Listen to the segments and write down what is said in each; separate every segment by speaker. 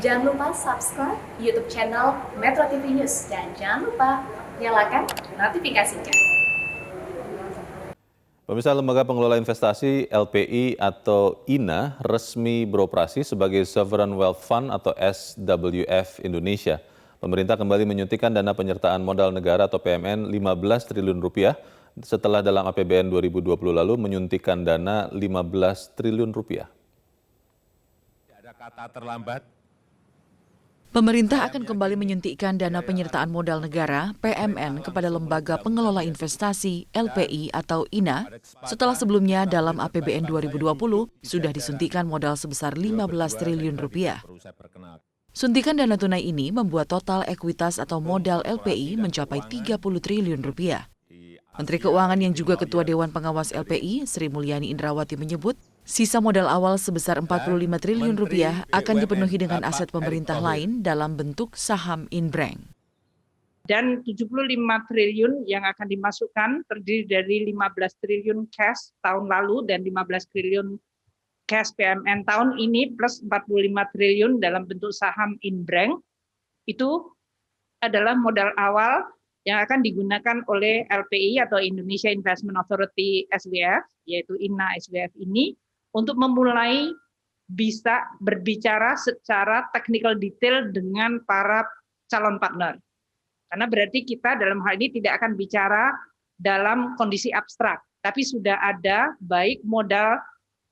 Speaker 1: Jangan lupa subscribe YouTube channel Metro TV News dan jangan lupa nyalakan notifikasinya.
Speaker 2: Pemirsa, Lembaga Pengelola Investasi LPI atau INA resmi beroperasi sebagai Sovereign Wealth Fund atau SWF Indonesia. Pemerintah kembali menyuntikkan dana penyertaan modal negara atau PMN 15 triliun rupiah setelah dalam APBN 2020 lalu menyuntikkan dana 15 triliun rupiah.
Speaker 3: Tidak ada kata terlambat.
Speaker 4: Pemerintah akan kembali menyuntikkan dana penyertaan modal negara (PMN) kepada Lembaga Pengelola Investasi (LPI) atau INA setelah sebelumnya dalam APBN 2020 sudah disuntikkan modal sebesar 15 triliun rupiah. Suntikan dana tunai ini membuat total ekuitas atau modal LPI mencapai 30 triliun rupiah. Menteri Keuangan yang juga Ketua Dewan Pengawas LPI, Sri Mulyani Indrawati menyebut, sisa modal awal sebesar 45 triliun rupiah akan dipenuhi dengan aset pemerintah lain dalam bentuk saham Inbreng.
Speaker 5: Dan 75 triliun yang akan dimasukkan terdiri dari 15 triliun cash tahun lalu dan 15 triliun cash PMN tahun ini plus 45 triliun dalam bentuk saham Inbreng. Itu adalah modal awal yang akan digunakan oleh LPI atau Indonesia Investment Authority SWF, yaitu INA SWF ini, untuk memulai bisa berbicara secara technical detail dengan para calon partner. Karena berarti kita dalam hal ini tidak akan bicara dalam kondisi abstrak, tapi sudah ada baik modal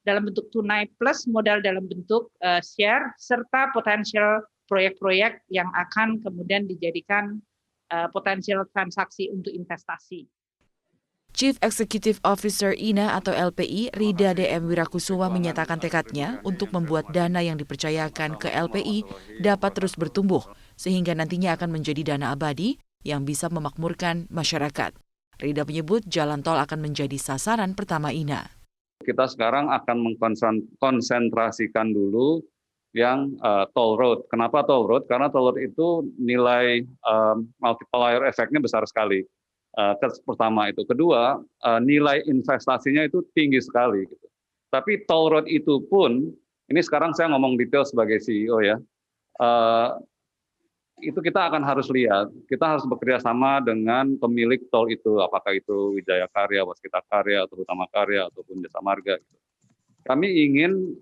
Speaker 5: dalam bentuk tunai plus modal dalam bentuk share, serta potensial proyek-proyek yang akan kemudian dijadikan potensial transaksi untuk investasi.
Speaker 4: Chief Executive Officer INA atau LPI, Rida DM Wirakusuma menyatakan tekadnya untuk membuat dana yang dipercayakan ke LPI dapat terus bertumbuh, sehingga nantinya akan menjadi dana abadi yang bisa memakmurkan masyarakat. Rida menyebut jalan tol akan menjadi sasaran pertama INA.
Speaker 6: Kita sekarang akan mengkonsentrasikan dulu yang toll road. Kenapa toll road? Karena toll road itu nilai multiplier efeknya besar sekali. Pertama itu. Kedua, nilai investasinya itu tinggi sekali. Gitu. Tapi toll road itu pun, ini sekarang saya ngomong detail sebagai CEO ya, itu kita akan harus lihat. Kita harus bekerja sama dengan pemilik tol itu, apakah itu Wijaya Karya, Waskita Karya, atau Utama Karya, ataupun Jasa Marga. Gitu. Kami ingin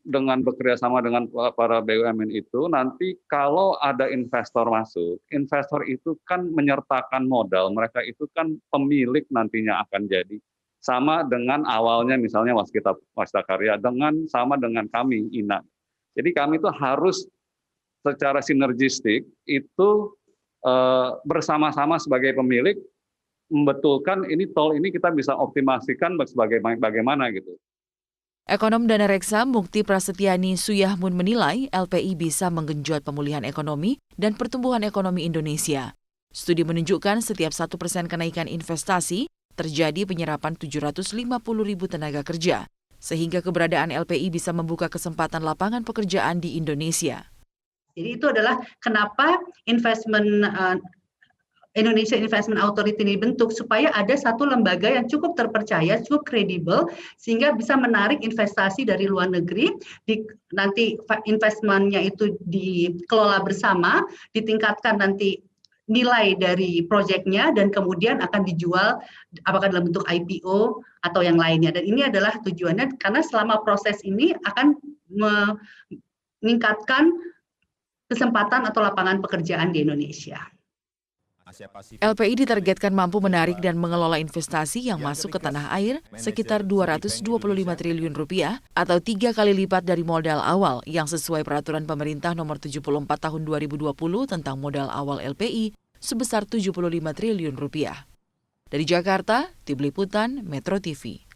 Speaker 6: dengan bekerja sama dengan para BUMN itu, nanti kalau ada investor masuk, investor itu kan menyertakan modal, mereka itu kan pemilik nantinya akan jadi. Sama dengan awalnya misalnya Waskita Karya, sama dengan kami, INA. Jadi kami itu harus secara sinergistik itu bersama-sama sebagai pemilik, membetulkan ini tol ini kita bisa optimasikan sebagai bagaimana gitu.
Speaker 4: Ekonom Dana Reksa Mukti Prasetyani Suyahmun menilai LPI bisa menggenjot pemulihan ekonomi dan pertumbuhan ekonomi Indonesia. Studi menunjukkan setiap 1% kenaikan investasi terjadi penyerapan 750.000 tenaga kerja, sehingga keberadaan LPI bisa membuka kesempatan lapangan pekerjaan di Indonesia.
Speaker 7: Jadi itu adalah kenapa Indonesia Investment Authority dibentuk, supaya ada satu lembaga yang cukup terpercaya, cukup kredibel, sehingga bisa menarik investasi dari luar negeri, nanti investmentnya itu dikelola bersama, ditingkatkan nanti nilai dari proyeknya, dan kemudian akan dijual apakah dalam bentuk IPO atau yang lainnya. Dan ini adalah tujuannya, karena selama proses ini akan meningkatkan kesempatan atau lapangan pekerjaan di Indonesia.
Speaker 4: LPI ditargetkan mampu menarik dan mengelola investasi yang masuk ke tanah air sekitar 225 triliun rupiah atau 3 kali lipat dari modal awal yang sesuai peraturan pemerintah nomor 74 tahun 2020 tentang modal awal LPI sebesar 75 triliun rupiah. Dari Jakarta, Tim Liputan Metro TV.